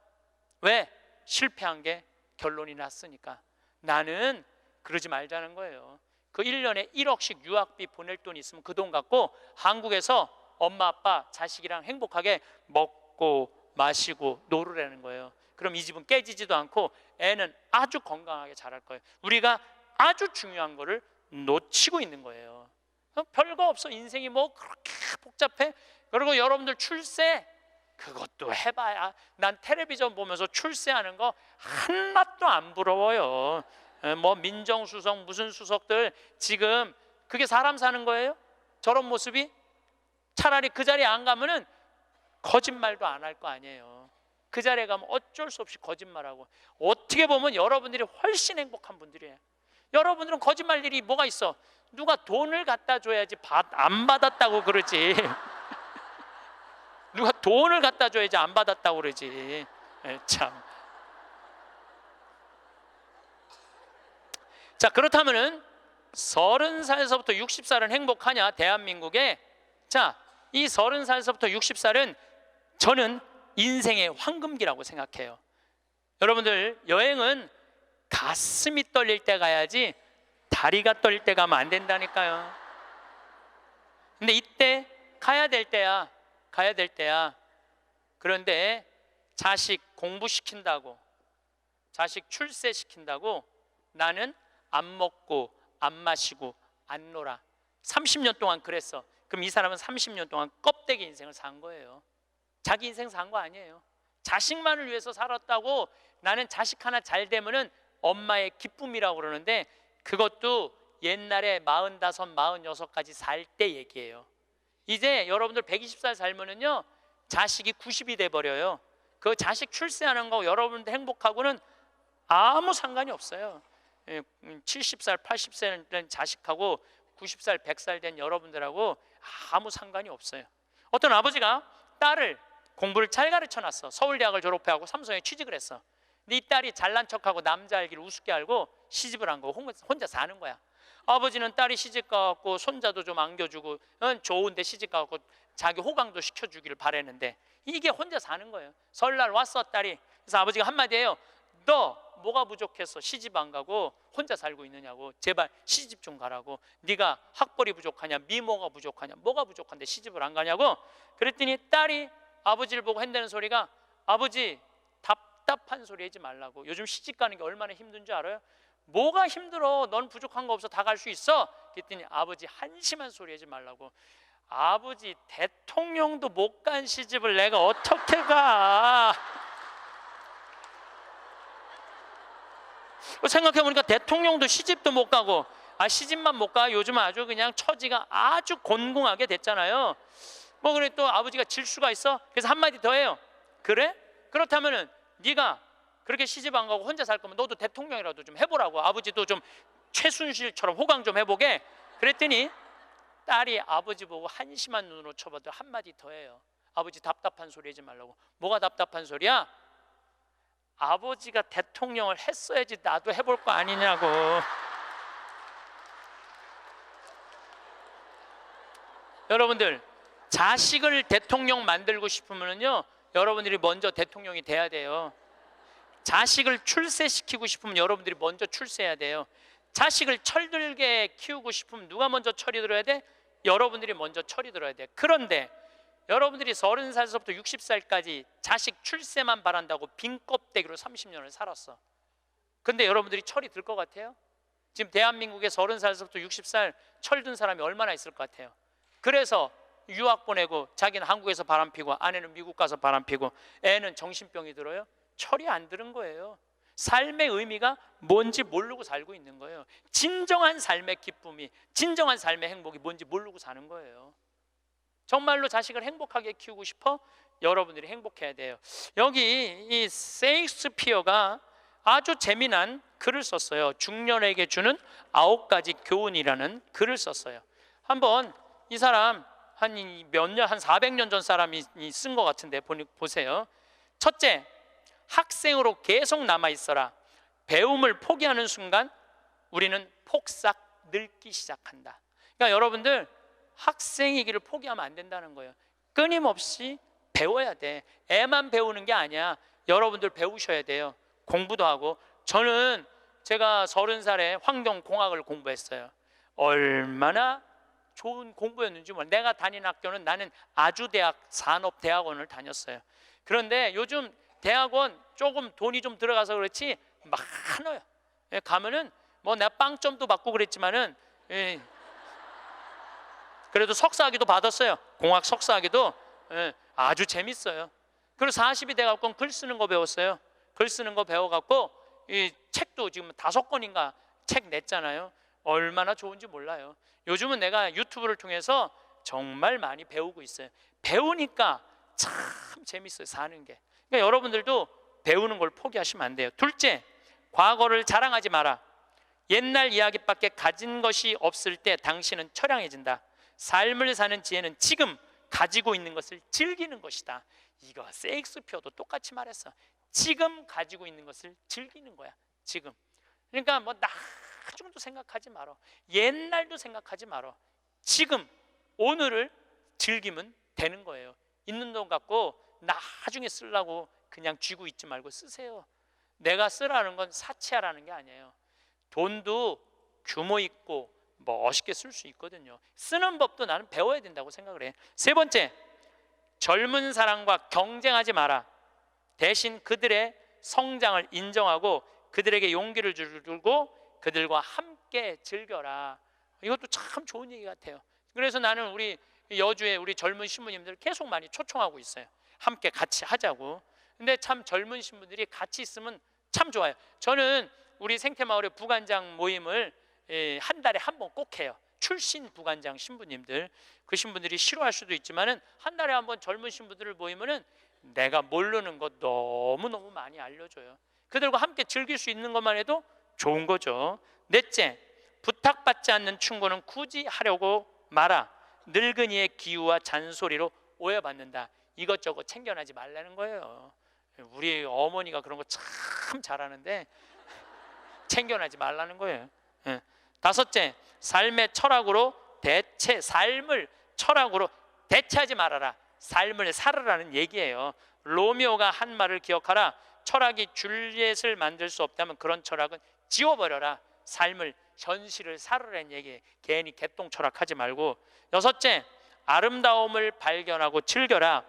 왜? 실패한 게 결론이 났으니까. 나는 그러지 말자는 거예요. 그 1년에 1억씩 유학비 보낼 돈이 있으면 그 돈 갖고 한국에서 엄마 아빠 자식이랑 행복하게 먹고 마시고 놀으라는 거예요. 그럼 이 집은 깨지지도 않고 애는 아주 건강하게 자랄 거예요. 우리가 아주 중요한 거를 놓치고 있는 거예요. 별거 없어. 인생이 뭐 그렇게 복잡해? 그리고 여러분들 출세, 그것도 해봐야. 난 텔레비전 보면서 출세하는 거 한낱도 안 부러워요. 뭐 민정수석 무슨 수석들 지금 그게 사람 사는 거예요? 저런 모습이? 차라리 그 자리에 안 가면은 거짓말도 안 할 거 아니에요. 그 자리에 가면 어쩔 수 없이 거짓말하고. 어떻게 보면 여러분들이 훨씬 행복한 분들이에요. 여러분들은 거짓말 일이 뭐가 있어? 누가 돈을 갖다 줘야지 안 받았다고 그러지. 누가 돈을 갖다 줘야지 안 받았다고 그러지. 참. 자, 그렇다면은 30살에서부터 60살은 행복하냐? 대한민국에. 자, 이 30살에서부터 60살은 저는 인생의 황금기라고 생각해요. 여러분들, 여행은 가슴이 떨릴 때 가야지 다리가 떨릴 때 가면 안 된다니까요. 근데 이때 가야 될 때야. 그런데 자식 공부시킨다고, 자식 출세시킨다고 나는 안 먹고 안 마시고 안 놀아. 30년 동안 그랬어. 그럼 이 사람은 30년 동안 껍데기 인생을 산 거예요. 자기 인생 산 거 아니에요. 자식만을 위해서 살았다고. 나는 자식 하나 잘 되면은 엄마의 기쁨이라고 그러는데 그것도 옛날에 45, 46까지 살 때 얘기예요. 이제 여러분들 120살 살면은요 자식이 90이 돼버려요. 그 자식 출세하는 거 여러분들 행복하고는 아무 상관이 없어요. 70살, 80살 된 자식하고 90살, 100살 된 여러분들하고 아무 상관이 없어요. 어떤 아버지가 딸을 공부를 잘 가르쳐놨어. 서울대학을 졸업해하고 삼성에 취직을 했어. 근데 이 딸이 잘난 척하고 남자 알기를 우습게 알고 시집을 한 거, 혼자 사는 거야. 아버지는 딸이 시집 가갖고 손자도 좀 안겨주고 좋은데 시집 가갖고 자기 호강도 시켜주기를 바랬는데 이게 혼자 사는 거예요. 설날 왔어 딸이. 그래서 아버지가 한마디 해요. 너 뭐가 부족해서 시집 안 가고 혼자 살고 있느냐고. 제발 시집 좀 가라고. 네가 학벌이 부족하냐, 미모가 부족하냐, 뭐가 부족한데 시집을 안 가냐고. 그랬더니 딸이 아버지를 보고 한다는 소리가, 아버지 답답한 소리 하지 말라고. 요즘 시집 가는 게 얼마나 힘든 줄 알아요? 뭐가 힘들어? 넌 부족한 거 없어. 다 갈 수 있어. 그랬더니 아버지 한심한 소리 하지 말라고. 아버지 대통령도 못 간 시집을 내가 어떻게 가? 생각해보니까 대통령도 시집도 못 가고, 시집만 못 가. 요즘은 아주 그냥 처지가 아주 곤궁하게 됐잖아요. 뭐 그래 또 아버지가 질 수가 있어? 그래서 한마디 더 해요. 그래? 그렇다면은 네가 그렇게 시집 안 가고 혼자 살 거면 너도 대통령이라도 좀 해보라고. 아버지도 좀 최순실처럼 호강 좀 해보게. 그랬더니 딸이 아버지 보고 한심한 눈으로 쳐봐도 한마디 더 해요. 아버지 답답한 소리 하지 말라고. 뭐가 답답한 소리야? 아버지가 대통령을 했어야지 나도 해볼 거 아니냐고. 여러분들, 자식을 대통령 만들고 싶으면요 여러분들이 먼저 대통령이 돼야 돼요. 자식을 출세시키고 싶으면 여러분들이 먼저 출세해야 돼요. 자식을 철들게 키우고 싶으면 누가 먼저 철이 들어야 돼? 여러분들이 먼저 철이 들어야 돼. 그런데 여러분들이 30살부터 60살까지 자식 출세만 바란다고 빈 껍데기로 30년을 살았어. 근데 여러분들이 철이 들 것 같아요? 지금 대한민국에 30살부터 60살 철든 사람이 얼마나 있을 것 같아요? 그래서 유학 보내고 자기는 한국에서 바람피고 아내는 미국 가서 바람피고 애는 정신병이 들어요? 철이 안 드는 거예요. 삶의 의미가 뭔지 모르고 살고 있는 거예요. 진정한 삶의 기쁨이, 진정한 삶의 행복이 뭔지 모르고 사는 거예요. 정말로 자식을 행복하게 키우고 싶어? 여러분들이 행복해야 돼요. 여기 이 셰익스피어가 아주 재미난 글을 썼어요. 중년에게 주는 9가지 교훈이라는 글을 썼어요. 한번 이 사람 한 몇 년, 한 400년 전 사람이 쓴 것 같은데 보세요. 첫째, 학생으로 계속 남아 있어라. 배움을 포기하는 순간 우리는 폭삭 늙기 시작한다. 그러니까 여러분들 학생이기를 포기하면 안 된다는 거예요. 끊임없이 배워야 돼. 애만 배우는 게 아니야. 여러분들 배우셔야 돼요. 공부도 하고. 저는 제가 30살에 환경공학을 공부했어요. 얼마나 좋은 공부였는지 몰라요. 내가 다닌 학교는 나는 아주대학 산업대학원을 다녔어요. 그런데 요즘 대학원 조금 돈이 좀 들어가서 그렇지 많아요. 가면은 뭐 내가 빵점도 받고 그랬지만은 그래도 석사학위도 받았어요. 공학 석사학위도. 아주 재밌어요. 그리고 40이 돼갖고 글 쓰는 거 배웠어요. 글 쓰는 거 배워갖고 이 책도 지금 5권인가 책 냈잖아요. 얼마나 좋은지 몰라요. 요즘은 내가 유튜브를 통해서 정말 많이 배우고 있어요. 배우니까 참 재밌어요, 사는 게. 그러니까 여러분들도 배우는 걸 포기하시면 안 돼요. 둘째, 과거를 자랑하지 마라. 옛날 이야기밖에 가진 것이 없을 때 당신은 처량해진다. 삶을 사는 지혜는 지금 가지고 있는 것을 즐기는 것이다. 이거 세익스피어도 똑같이 말했어. 지금 가지고 있는 것을 즐기는 거야. 지금. 그러니까 뭐 나중도 생각하지 말어. 옛날도 생각하지 말어. 지금 오늘을 즐기면 되는 거예요. 있는 돈 갖고 나중에 쓰려고 그냥 쥐고 있지 말고 쓰세요. 내가 쓰라는 건 사치하라는 게 아니에요. 돈도 규모 있고 멋있게 쓸 수 있거든요. 쓰는 법도 나는 배워야 된다고 생각을 해. 세 번째, 젊은 사람과 경쟁하지 마라. 대신 그들의 성장을 인정하고 그들에게 용기를 주고 그들과 함께 즐겨라. 이것도 참 좋은 얘기 같아요. 그래서 나는 우리 여주에 우리 젊은 신부님들 계속 많이 초청하고 있어요. 함께 같이 하자고. 근데 참 젊은 신부들이 같이 있으면 참 좋아요. 저는 우리 생태마을의 부관장 모임을 한 달에 한 번 꼭 해요. 출신 부관장 신부님들, 그 신부들이 싫어할 수도 있지만은 한 달에 한 번 젊은 신부들을 모이면은 내가 모르는 것 너무너무 많이 알려줘요. 그들과 함께 즐길 수 있는 것만 해도 좋은 거죠. 넷째, 부탁받지 않는 충고는 굳이 하려고 마라. 늙은이의 기우와 잔소리로 오해받는다. 이것저것 챙겨나지 말라는 거예요. 우리 어머니가 그런 거 참 잘하는데 챙겨나지 말라는 거예요. 다섯째, 삶의 철학으로 삶을 철학으로 대체하지 말아라. 삶을 살으라는 얘기예요. 로미오가 한 말을 기억하라. 철학이 줄리엣을 만들 수 없다면 그런 철학은 지워버려라. 삶을 현실을 살으라는 얘기예요. 괜히 개똥 철학하지 말고. 여섯째, 아름다움을 발견하고 즐겨라.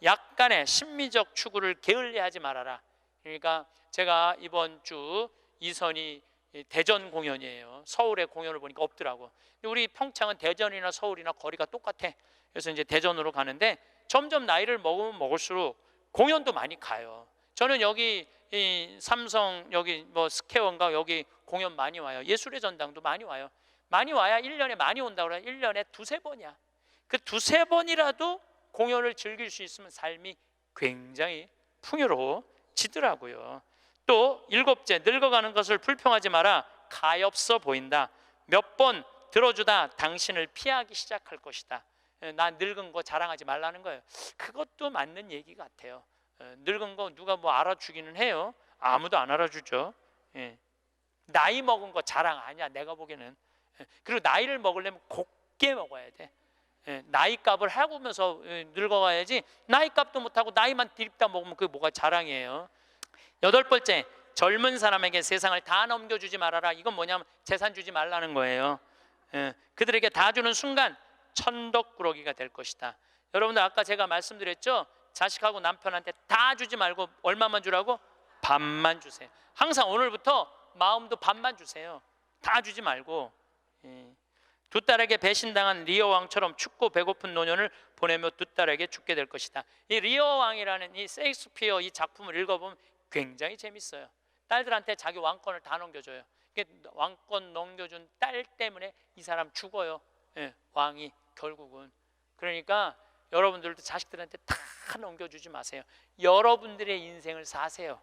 약간의 심미적 추구를 게을리하지 말아라. 그러니까 제가 이번 주 이선이 대전 공연이에요. 서울의 공연을 보니까 없더라고. 우리 평창은 대전이나 서울이나 거리가 똑같아. 그래서 이제 대전으로 가는데 점점 나이를 먹으면 먹을수록 공연도 많이 가요. 저는 여기 이 삼성 여기 뭐 스퀘어인가 여기 공연 많이 와요. 예술의 전당도 많이 와요. 많이 와야 1년에 많이 온다고 그래요. 1년에 두세 번이야. 그 두세 번이라도 공연을 즐길 수 있으면 삶이 굉장히 풍요로워지더라고요. 또 일곱째, 늙어가는 것을 불평하지 마라. 가엾어 보인다. 몇 번 들어주다 당신을 피하기 시작할 것이다. 나 늙은 거 자랑하지 말라는 거예요. 그것도 맞는 얘기 같아요. 늙은 거 누가 뭐 알아주기는 해요. 아무도 안 알아주죠. 나이 먹은 거 자랑 아니야, 내가 보기에는. 그리고 나이를 먹으려면 곱게 먹어야 돼. 나이값을 하고면서 늙어가야지. 나이값도 못하고 나이만 디립다 먹으면 그게 뭐가 자랑이에요. 여덟 번째, 젊은 사람에게 세상을 다 넘겨주지 말아라. 이건 뭐냐면 재산 주지 말라는 거예요. 그들에게 다 주는 순간 천덕꾸러기가 될 것이다. 여러분들 아까 제가 말씀드렸죠. 자식하고 남편한테 다 주지 말고 얼마만 주라고? 반만 주세요. 항상 오늘부터 마음도 반만 주세요. 다 주지 말고. 두 딸에게 배신당한 리어 왕처럼 춥고 배고픈 노년을 보내며 두 딸에게 죽게 될 것이다. 이 리어 왕이라는 이 셰익스피어 이 작품을 읽어보면 굉장히 재밌어요. 딸들한테 자기 왕권을 다 넘겨줘요. 왕권 넘겨준 딸 때문에 이 사람 죽어요. 왕이 결국은. 그러니까 여러분들도 자식들한테 다 넘겨주지 마세요. 여러분들의 인생을 사세요.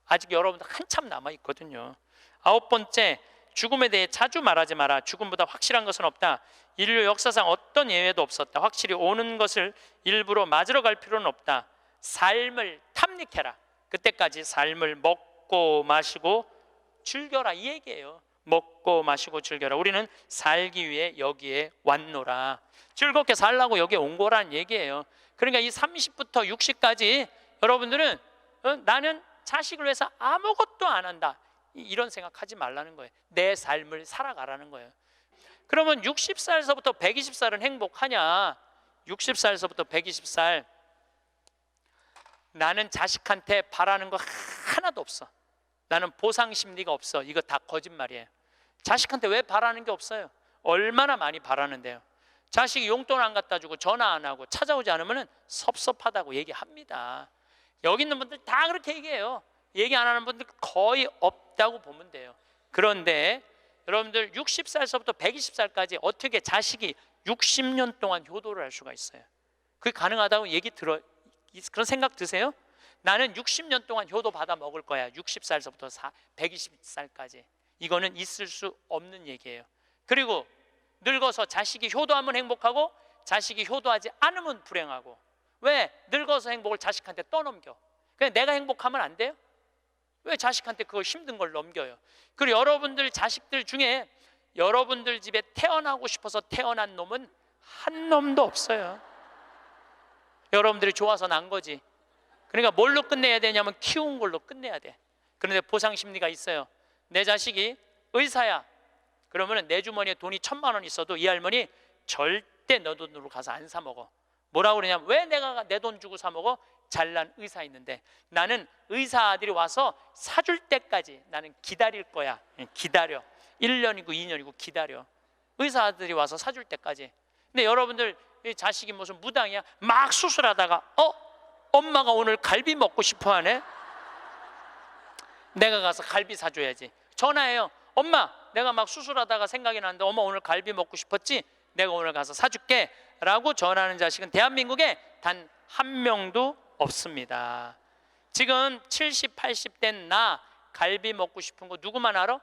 아직 여러분들 한참 남아있거든요. 아홉 번째, 죽음에 대해 자주 말하지 마라. 죽음보다 확실한 것은 없다. 인류 역사상 어떤 예외도 없었다. 확실히 오는 것을 일부러 맞으러 갈 필요는 없다. 삶을 탐닉해라. 그때까지 삶을 먹고 마시고 즐겨라 이 얘기예요. 먹고 마시고 즐겨라. 우리는 살기 위해 여기에 왔노라. 즐겁게 살라고 여기에 온 거란 얘기예요. 그러니까 이 30부터 60까지 여러분들은 나는 자식을 위해서 아무것도 안 한다, 이런 생각하지 말라는 거예요. 내 삶을 살아가라는 거예요. 그러면 60살서부터 120살은 행복하냐? 60살서부터 120살 나는 자식한테 바라는 거 하나도 없어. 나는 보상 심리가 없어. 이거 다 거짓말이에요. 자식한테 왜 바라는 게 없어요? 얼마나 많이 바라는데요. 자식이 용돈 안 갖다 주고 전화 안 하고 찾아오지 않으면 섭섭하다고 얘기합니다. 여기 있는 분들 다 그렇게 얘기해요. 얘기 안 하는 분들 거의 없다고 보면 돼요. 그런데 여러분들 60살서부터 120살까지 어떻게 자식이 60년 동안 효도를 할 수가 있어요? 그게 가능하다고 얘기 들어, 그런 생각 드세요? 나는 60년 동안 효도 받아 먹을 거야. 60살서부터 120살까지. 이거는 있을 수 없는 얘기예요. 그리고 늙어서 자식이 효도하면 행복하고 자식이 효도하지 않으면 불행하고. 왜? 늙어서 행복을 자식한테 떠넘겨. 그냥 내가 행복하면 안 돼요? 왜 자식한테 그걸 힘든 걸 넘겨요? 그리고 여러분들 자식들 중에 여러분들 집에 태어나고 싶어서 태어난 놈은 한 놈도 없어요. 여러분들이 좋아서 난 거지. 그러니까 뭘로 끝내야 되냐면 키운 걸로 끝내야 돼. 그런데 보상 심리가 있어요. 내 자식이 의사야. 그러면 내 주머니에 돈이 1,000만 원 있어도 이 할머니 절대 너 돈으로 가서 안 사 먹어. 뭐라고 그러냐면 왜 내가 내 돈 주고 사 먹어? 잘난 의사 있는데 나는 의사 아들이 와서 사줄 때까지 나는 기다릴 거야. 기다려. 1년이고 2년이고 기다려. 의사 아들이 와서 사줄 때까지. 근데 여러분들 자식이 무슨 무당이야? 막 수술하다가 엄마가 오늘 갈비 먹고 싶어 하네. 내가 가서 갈비 사줘야지. 전화해요. 엄마, 내가 막 수술하다가 생각이 나는데 엄마 오늘 갈비 먹고 싶었지? 내가 오늘 가서 사줄게 라고 전하는 자식은 대한민국에 단 한 명도 없습니다. 지금 70, 80 된 나 갈비 먹고 싶은 거 누구만 알아?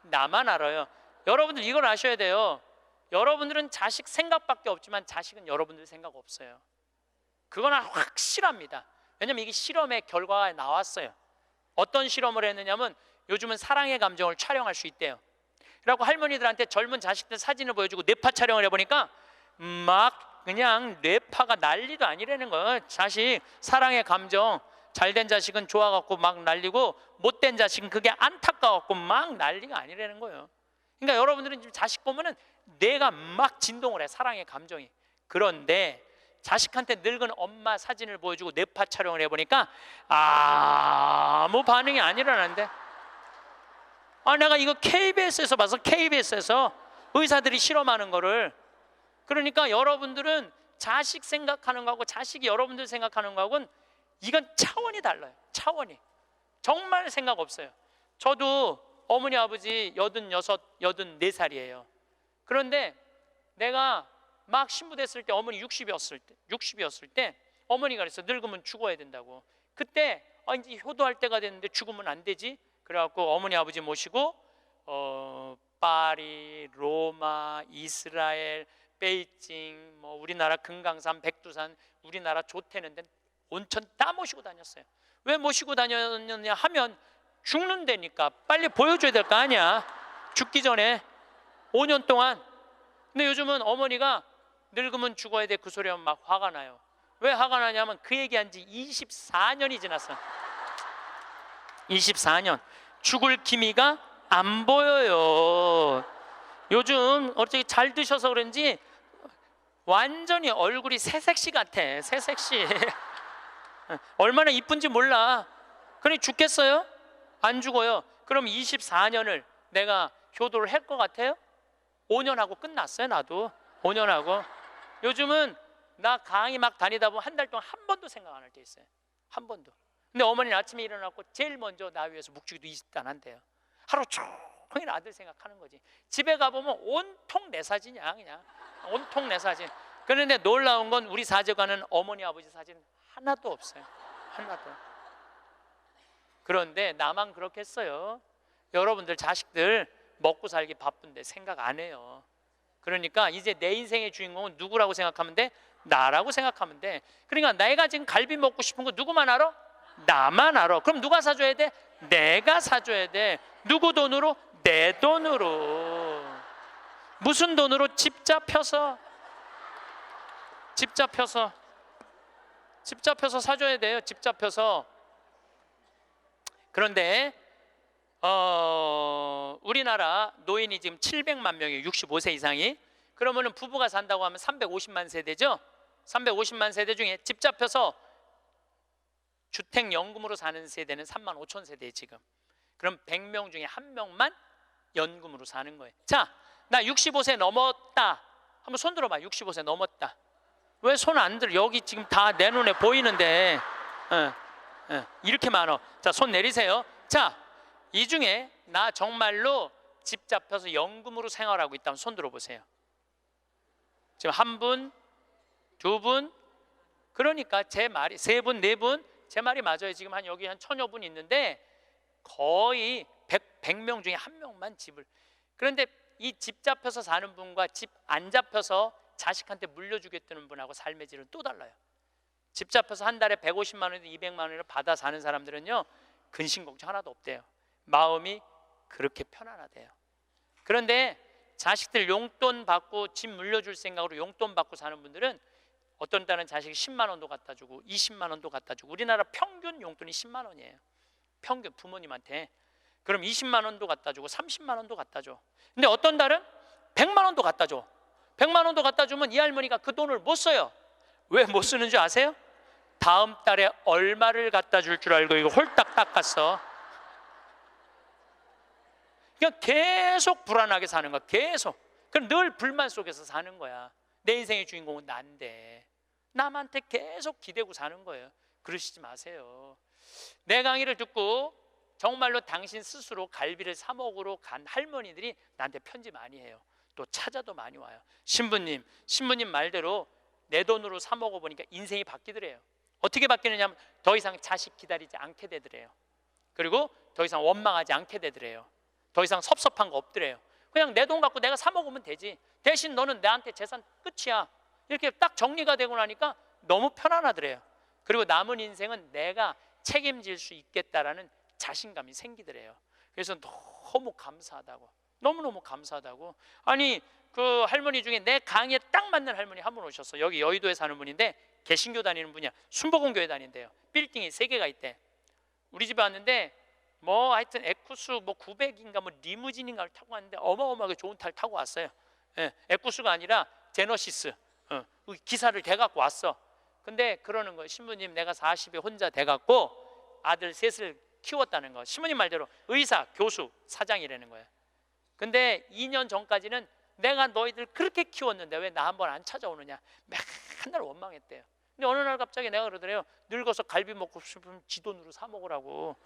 나만 알아요. 여러분들 이걸 아셔야 돼요. 여러분들은 자식 생각밖에 없지만 자식은 여러분들 생각 없어요. 그건 확실합니다. 왜냐면 이게 실험의 결과가 나왔어요. 어떤 실험을 했느냐면 요즘은 사랑의 감정을 촬영할 수 있대요. 그래갖고 할머니들한테 젊은 자식들 사진을 보여주고 뇌파 촬영을 해보니까 막 그냥 뇌파가 난리도 아니라는 거예요. 자식 사랑의 감정, 잘된 자식은 좋아갖고 막 난리고 못된 자식은 그게 안타까워갖고 막 난리가 아니라는 거예요. 그러니까 여러분들은 지금 자식 보면은 뇌가 막 진동을 해, 사랑의 감정이. 그런데 자식한테 늙은 엄마 사진을 보여주고 뇌파 촬영을 해보니까 아무 반응이 안 일어나는데, 내가 이거 KBS에서 봐서, KBS에서 의사들이 실험하는 거를. 그러니까 여러분들은 자식 생각하는 거하고 자식이 여러분들 생각하는 거하고는 이건 차원이 달라요. 차원이 정말 생각 없어요. 저도 어머니 아버지 86, 84살이에요 그런데 내가 막 신부됐을 때 어머니 60이었을 때 어머니가 그랬어. 늙으면 죽어야 된다고. 그때 이제 효도할 때가 됐는데 죽으면 안 되지. 그래갖고 어머니 아버지 모시고 파리, 로마, 이스라엘, 베이징, 뭐 우리나라 금강산, 백두산, 우리나라 좋다는 데 온천 다 모시고 다녔어요. 왜 모시고 다녔느냐 하면 죽는다니까. 빨리 보여줘야 될 거 아니야, 죽기 전에 5년 동안. 근데 요즘은 어머니가 늙으면 죽어야 돼 그 소리 하면 막 화가 나요. 왜 화가 나냐면 그 얘기한 지 24년이 지났어. 24년 죽을 기미가 안 보여요. 요즘 어떻게 잘 드셔서 그런지 완전히 얼굴이 새색시 같아. 새색시. 얼마나 이쁜지 몰라. 그러니 죽겠어요? 안 죽어요. 그럼 24년을 내가 효도를 할 것 같아요? 5년 하고 끝났어요. 나도 5년 하고. 요즘은 나 강의 막 다니다 보면 한 달 동안 한 번도 생각 안 할 때 있어요. 한 번도. 근데 어머니는 아침에 일어나고 제일 먼저 나 위해서 묵주기도 20단 한대요. 하루 종일 아들 생각하는 거지. 집에 가보면 온통 내 사진이야. 그냥 온통 내 사진. 그런데 놀라운 건 우리 사제관은 어머니 아버지 사진 하나도 없어요. 하나도. 그런데 나만 그렇겠어요? 여러분들 자식들 먹고 살기 바쁜데 생각 안 해요. 그러니까 이제 내 인생의 주인공은 누구라고 생각하면 돼? 나라고 생각하면 돼. 그러니까 내가 지금 갈비 먹고 싶은 거 누구만 알아? 나만 알아. 그럼 누가 사줘야 돼? 내가 사줘야 돼. 누구 돈으로? 내 돈으로. 무슨 돈으로? 집 잡혀서 사줘야 돼요. 집 잡혀서. 그런데 우리나라 노인이 지금 700만 명이에요. 65세 이상이. 그러면은 부부가 산다고 하면 350만 세대죠. 350만 세대 중에 집 잡혀서 주택연금으로 사는 세대는 3만 5천 세대 지금. 그럼 100명 중에 1명만 연금으로 사는 거예요. 자, 나 65세 넘었다. 한번 손 들어봐. 65세 넘었다. 왜 손 안 들어? 여기 지금 다 내 눈에 보이는데 이렇게 많어. 자, 손 내리세요. 자, 이 중에 나 정말로 집 잡혀서 연금으로 생활하고 있다면 손 들어보세요. 지금 한 분, 두 분, 그러니까 제 말이 세 분, 네 분, 제 말이 맞아요. 지금 여기 한 1000여 분 있는데 거의 100명 중에 1명만 집을. 그런데 이 집 잡혀서 사는 분과 집 안 잡혀서 자식한테 물려주겠다는 분하고 삶의 질은 또 달라요. 집 잡혀서 한 달에 150만 원에서 200만 원을 받아 사는 사람들은요, 근심 걱정 하나도 없대요. 마음이 그렇게 편안하대요. 그런데 자식들 용돈 받고 집 물려줄 생각으로 용돈 받고 사는 분들은 어떤 달은 자식이 10만 원도 갖다 주고 20만 원도 갖다 주고. 우리나라 평균 용돈이 10만 원이에요. 평균 부모님한테. 그럼 20만 원도 갖다 주고 30만 원도 갖다 줘. 근데 어떤 달은 100만 원도 갖다 줘. 100만 원도 갖다 주면 이 할머니가 그 돈을 못 써요. 왜 못 쓰는 줄 아세요? 다음 달에 얼마를 갖다 줄 줄 알고 이거 홀딱 닦았어. 그냥 계속 불안하게 사는 거야. 계속. 그럼 늘 불만 속에서 사는 거야. 내 인생의 주인공은 난데 남한테 계속 기대고 사는 거예요. 그러시지 마세요. 내 강의를 듣고 정말로 당신 스스로 갈비를 사 먹으러 간 할머니들이 나한테 편지 많이 해요. 또 찾아도 많이 와요. 신부님 말대로 내 돈으로 사 먹어보니까 인생이 바뀌더래요. 어떻게 바뀌느냐면 더 이상 자식 기다리지 않게 되더래요. 그리고 더 이상 원망하지 않게 되더래요. 더 이상 섭섭한 거 없더래요. 그냥 내 돈 갖고 내가 사 먹으면 되지. 대신 너는 나한테 재산 끝이야. 이렇게 딱 정리가 되고 나니까 너무 편안하더래요. 그리고 남은 인생은 내가 책임질 수 있겠다라는 자신감이 생기더래요. 그래서 너무 감사하다고. 너무너무 감사하다고. 아니, 그 할머니 중에 내 강의에 딱 맞는 할머니 한 분 오셨어. 여기 여의도에 사는 분인데 개신교 다니는 분이야. 순복음교회 다닌대요. 빌딩이 3개가 있대. 우리 집에 왔는데 뭐 하여튼 에쿠스 뭐 900인가 뭐 리무진인가를 타고 왔는데 어마어마하게 좋은 차를 타고 왔어요. 에쿠스가 아니라 제너시스. 기사를 대갖고 왔어. 근데 그러는 거예요. 신부님, 내가 40에 혼자 돼갖고 아들 셋을 키웠다는 거. 신부님 말대로 의사, 교수, 사장이라는 거예요. 근데 2년 전까지는 내가 너희들 그렇게 키웠는데 왜 나 한번 안 찾아오느냐, 맨날 원망했대요. 근데 어느 날 갑자기 내가 그러더래요. 늙어서 갈비 먹고 싶으면 지 돈으로 사 먹으라고.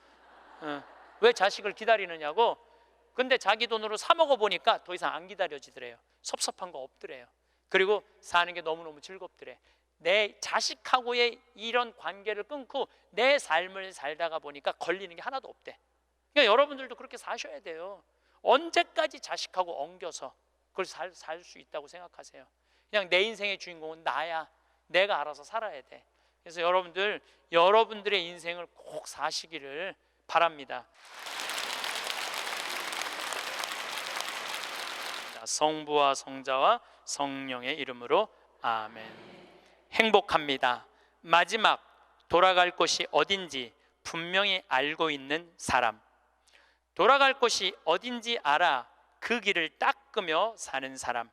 왜 자식을 기다리느냐고. 근데 자기 돈으로 사 먹어보니까 더 이상 안 기다려지더래요. 섭섭한 거 없더래요. 그리고 사는 게 너무너무 즐겁더래. 내 자식하고의 이런 관계를 끊고 내 삶을 살다가 보니까 걸리는 게 하나도 없대. 그러니까 여러분들도 그렇게 사셔야 돼요. 언제까지 자식하고 엉겨서 그걸 살 수 있다고 생각하세요? 그냥 내 인생의 주인공은 나야. 내가 알아서 살아야 돼. 그래서 여러분들의 인생을 꼭 사시기를 바랍니다. 성부와 성자와 성령의 이름으로 아멘. 행복합니다. 마지막 돌아갈 곳이 어딘지 분명히 알고 있는 사람. 돌아갈 곳이 어딘지 알아 그 길을 닦으며 사는 사람.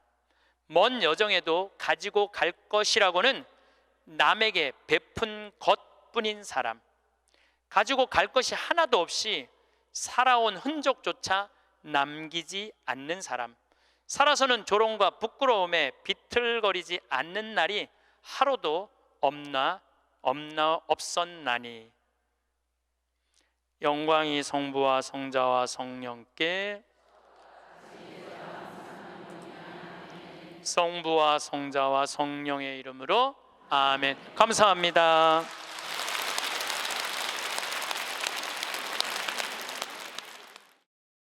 먼 여정에도 가지고 갈 것이라고는 남에게 베푼 것뿐인 사람. 가지고 갈 것이 하나도 없이 살아온 흔적조차 남기지 않는 사람. 살아서는 조롱과 부끄러움에 비틀거리지 않는 날이 하루도 없었나니. 영광이 성부와 성자와 성령께, 성부와 성자와 성령의 이름으로 아멘. 감사합니다.